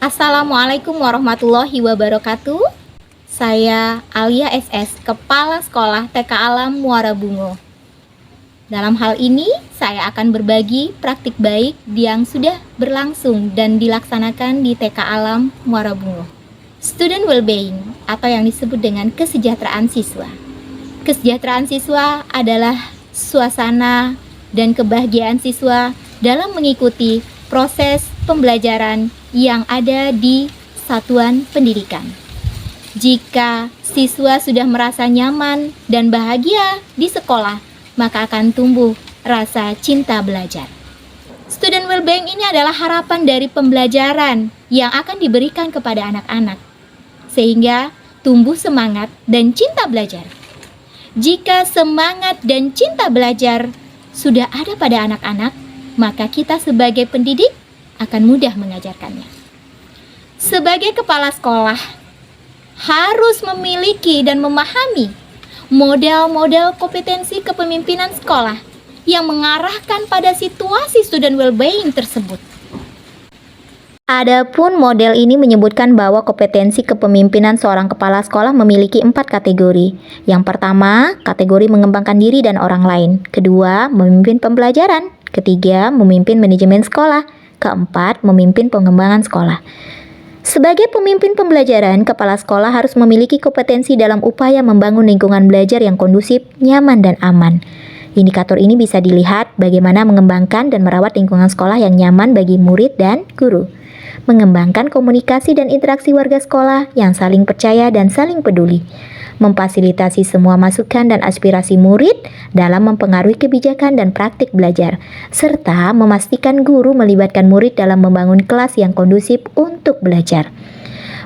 Assalamualaikum warahmatullahi wabarakatuh. Saya Alia SS, Kepala Sekolah TK Alam Muara Bungo. Dalam hal ini, saya akan berbagi praktik baik yang sudah berlangsung dan dilaksanakan di TK Alam Muara Bungo. Student Wellbeing atau yang disebut dengan kesejahteraan siswa. Kesejahteraan siswa adalah suasana dan kebahagiaan siswa dalam mengikuti proses pembelajaran yang ada di satuan pendidikan. Jika siswa sudah merasa nyaman dan bahagia di sekolah, maka akan tumbuh rasa cinta belajar. Student Wellbeing ini adalah harapan dari pembelajaran yang akan diberikan kepada anak-anak, sehingga tumbuh semangat dan cinta belajar. Jika semangat dan cinta belajar sudah ada pada anak-anak, maka kita sebagai pendidik akan mudah mengajarkannya. Sebagai kepala sekolah, harus memiliki dan memahami model-model kompetensi kepemimpinan sekolah yang mengarahkan pada situasi student well-being tersebut. Adapun model ini menyebutkan bahwa kompetensi kepemimpinan seorang kepala sekolah memiliki 4 kategori. Yang pertama, kategori mengembangkan diri dan orang lain. Kedua, memimpin pembelajaran. Ketiga, memimpin manajemen sekolah. Keempat, memimpin pengembangan sekolah. Sebagai pemimpin pembelajaran, kepala sekolah harus memiliki kompetensi dalam upaya membangun lingkungan belajar yang kondusif, nyaman, dan aman. Indikator ini bisa dilihat bagaimana mengembangkan dan merawat lingkungan sekolah yang nyaman bagi murid dan guru. Mengembangkan komunikasi dan interaksi warga sekolah yang saling percaya dan saling peduli. Memfasilitasi semua masukan dan aspirasi murid dalam mempengaruhi kebijakan dan praktik belajar, serta memastikan guru melibatkan murid dalam membangun kelas yang kondusif untuk belajar.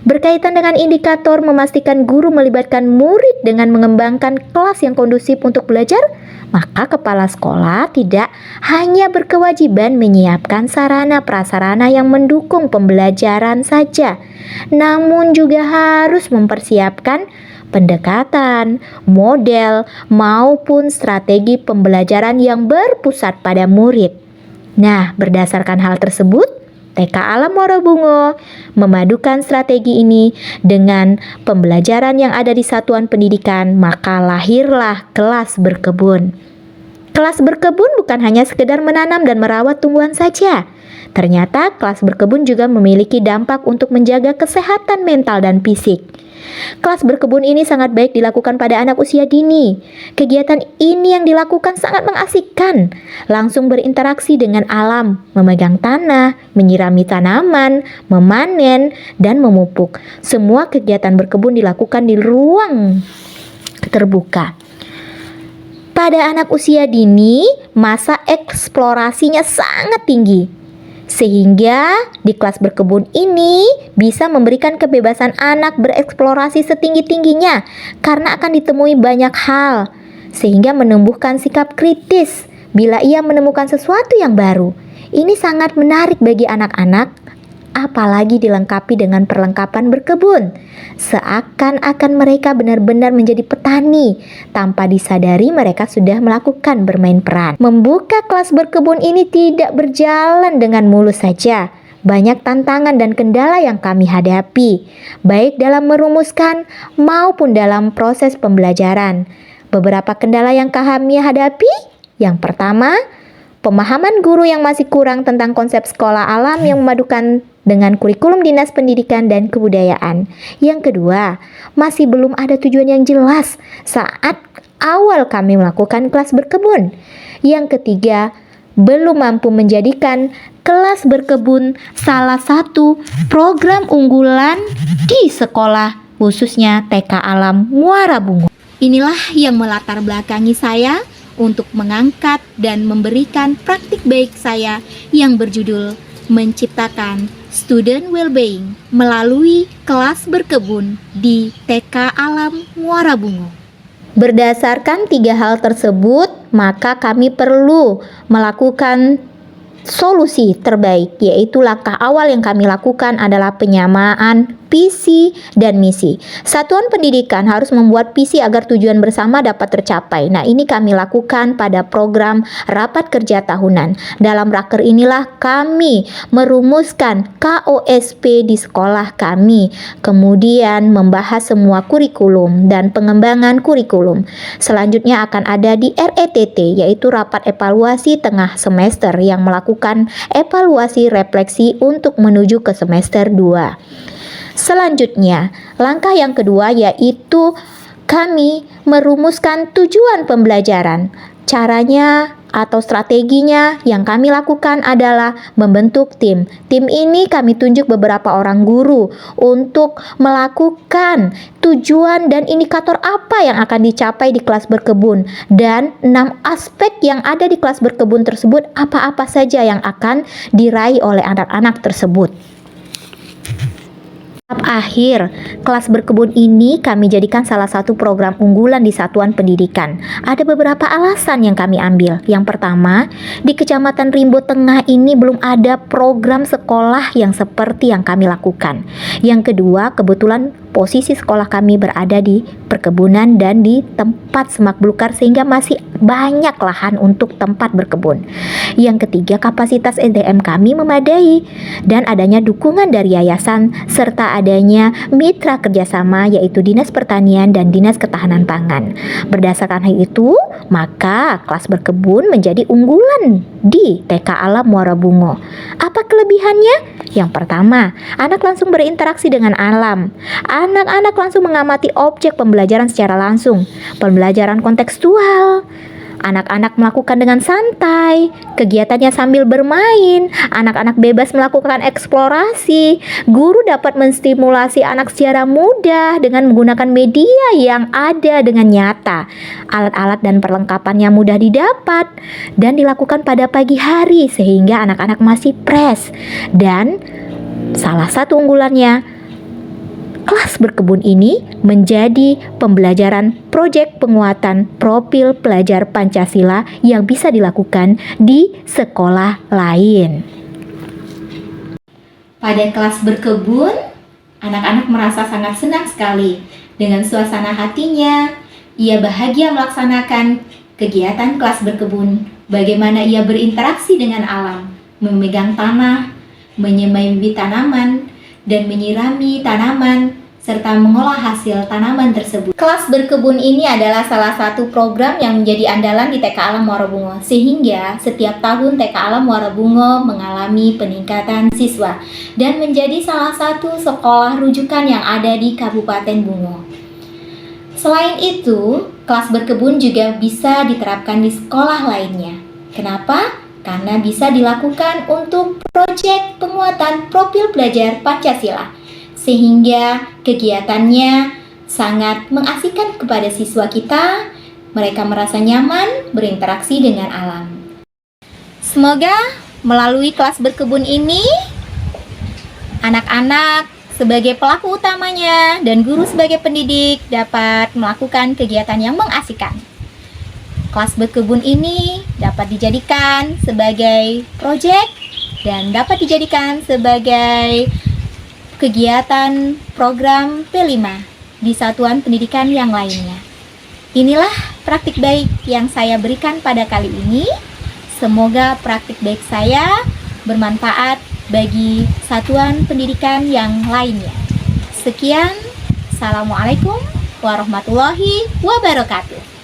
Berkaitan dengan indikator memastikan guru melibatkan murid dengan mengembangkan kelas yang kondusif untuk belajar, maka kepala sekolah tidak hanya berkewajiban menyiapkan sarana prasarana yang mendukung pembelajaran saja, namun juga harus mempersiapkan pendekatan, model, maupun strategi pembelajaran yang berpusat pada murid. Nah, berdasarkan hal tersebut, TK Alam Muara Bungo memadukan strategi ini dengan pembelajaran yang ada di satuan pendidikan, maka lahirlah kelas berkebun. Kelas berkebun bukan hanya sekedar menanam dan merawat tumbuhan saja. Ternyata kelas berkebun juga memiliki dampak untuk menjaga kesehatan mental dan fisik. Kelas berkebun ini sangat baik dilakukan pada anak usia dini. Kegiatan ini yang dilakukan sangat mengasihkan, langsung berinteraksi dengan alam, memegang tanah, menyirami tanaman, memanen, dan memupuk. Semua kegiatan berkebun dilakukan di ruang terbuka. Pada anak usia dini, masa eksplorasinya sangat tinggi. Sehingga di kelas berkebun ini bisa memberikan kebebasan anak bereksplorasi setinggi-tingginya karena akan ditemui banyak hal, sehingga menumbuhkan sikap kritis bila ia menemukan sesuatu yang baru. Ini sangat menarik bagi anak-anak, apalagi dilengkapi dengan perlengkapan berkebun. Seakan-akan mereka benar-benar menjadi petani, tanpa disadari mereka sudah melakukan bermain peran. Membuka kelas berkebun ini tidak berjalan dengan mulus saja. Banyak tantangan dan kendala yang kami hadapi, baik dalam merumuskan maupun dalam proses pembelajaran. Beberapa kendala yang kami hadapi, yang pertama, pemahaman guru yang masih kurang tentang konsep sekolah alam yang memadukan dengan kurikulum Dinas Pendidikan dan Kebudayaan. Yang kedua, masih belum ada tujuan yang jelas saat awal kami melakukan kelas berkebun. Yang ketiga, belum mampu menjadikan kelas berkebun salah satu program unggulan di sekolah, khususnya TK Alam Muara Bungo. Inilah yang melatar belakangi saya untuk mengangkat dan memberikan praktik baik saya yang berjudul menciptakan Student Wellbeing melalui kelas berkebun di TK Alam Muara Bungo. Berdasarkan 3 hal tersebut, maka kami perlu melakukan solusi terbaik, yaitu langkah awal yang kami lakukan adalah penyamaan visi dan misi. Satuan pendidikan harus membuat visi agar tujuan bersama dapat tercapai. Nah, ini kami lakukan pada program rapat kerja tahunan. Dalam raker inilah kami merumuskan KOSP di sekolah kami, kemudian membahas semua kurikulum dan pengembangan kurikulum. Selanjutnya akan ada di RETT, yaitu rapat evaluasi tengah semester yang melakukan evaluasi refleksi untuk menuju ke semester 2. Selanjutnya, langkah yang kedua yaitu kami merumuskan tujuan pembelajaran. Caranya atau strateginya yang kami lakukan adalah membentuk tim. Tim ini kami tunjuk beberapa orang guru untuk melakukan tujuan dan indikator apa yang akan dicapai di kelas berkebun, dan 6 aspek yang ada di kelas berkebun tersebut apa-apa saja yang akan diraih oleh anak-anak tersebut. Tahap akhir, kelas berkebun ini kami jadikan salah satu program unggulan di satuan pendidikan. Ada beberapa alasan yang kami ambil. Yang pertama, di Kecamatan Rimbo Tengah ini belum ada program sekolah yang seperti yang kami lakukan. Yang kedua, kebetulan posisi sekolah kami berada di perkebunan dan di tempat semak belukar sehingga masih banyak lahan untuk tempat berkebun. Yang ketiga, kapasitas SDM kami memadai dan adanya dukungan dari yayasan serta adanya mitra kerjasama yaitu Dinas Pertanian dan Dinas Ketahanan Pangan. Berdasarkan hal itu, maka kelas berkebun menjadi unggulan di TK Alam Muara Bungo. Apa kelebihannya? Yang pertama, anak langsung berinteraksi dengan alam. Anak-anak langsung mengamati objek pembelajaran secara langsung. Pembelajaran kontekstual. Anak-anak melakukan dengan santai, kegiatannya sambil bermain, anak-anak bebas melakukan eksplorasi, guru dapat menstimulasi anak secara mudah dengan menggunakan media yang ada dengan nyata. Alat-alat dan perlengkapannya mudah didapat dan dilakukan pada pagi hari sehingga anak-anak masih fresh. Dan salah satu unggulannya, kelas berkebun ini menjadi pembelajaran proyek penguatan profil pelajar Pancasila yang bisa dilakukan di sekolah lain. Pada kelas berkebun, anak-anak merasa sangat senang sekali. Dengan suasana hatinya, ia bahagia melaksanakan kegiatan kelas berkebun. Bagaimana ia berinteraksi dengan alam, memegang tanah, menyemai bibit tanaman, dan menyirami tanaman, serta mengolah hasil tanaman tersebut. Kelas berkebun ini adalah salah satu program yang menjadi andalan di TK Alam Muara Bungo, sehingga setiap tahun TK Alam Muara Bungo mengalami peningkatan siswa dan menjadi salah satu sekolah rujukan yang ada di Kabupaten Bungo. Selain itu, kelas berkebun juga bisa diterapkan di sekolah lainnya. Kenapa? Karena bisa dilakukan untuk proyek penguatan profil pelajar Pancasila, sehingga kegiatannya sangat mengasihkan kepada siswa kita. Mereka merasa nyaman berinteraksi dengan alam. Semoga melalui kelas berkebun ini, anak-anak sebagai pelaku utamanya dan guru sebagai pendidik dapat melakukan kegiatan yang mengasihkan. Kelas berkebun ini dapat dijadikan sebagai proyek dan dapat dijadikan sebagai kegiatan program P5 di satuan pendidikan yang lainnya. Inilah praktik baik yang saya berikan pada kali ini. Semoga praktik baik saya bermanfaat bagi satuan pendidikan yang lainnya. Sekian, Assalamualaikum warahmatullahi wabarakatuh.